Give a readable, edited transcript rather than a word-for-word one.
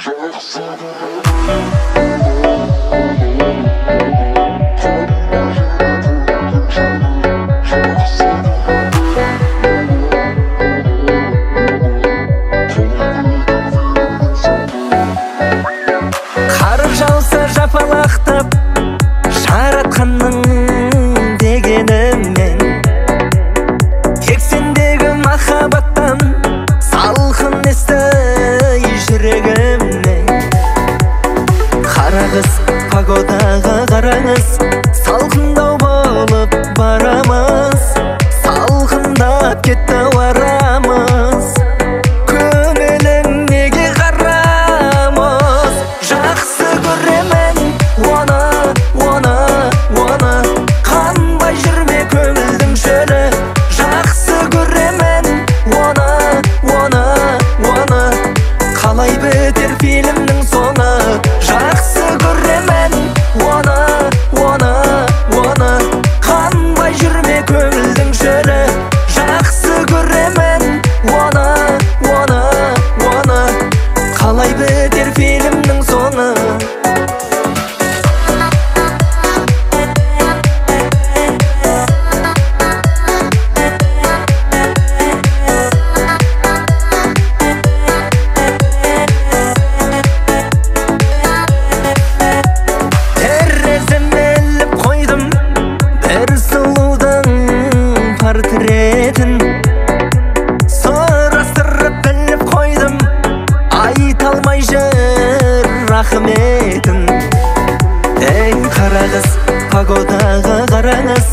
Қар жауса жапалақтап жаратқанның дегеніммен, тек сендегі махаббаттан салқын есті жүрегімнен. Қараңыз погодаға, қараңыз, салқындау болып барамыз, салқындап кетті ауарамыз. Көңілің неге қарамыз, жақсы көремін оны қанбай жүрме көңілдің шөлі. Жақсы көремін оны қалай бітер фильмнің соңы. Жақсы көремін оны қанбай жүрме көңілдің шөлі. Жақсы көремін оны қалай бітер фильмнің соңы. Портретін сұрастырып біліп қойдым, айта алмай жүр рахметін. Ей қараңыз погодаға, қараңыз,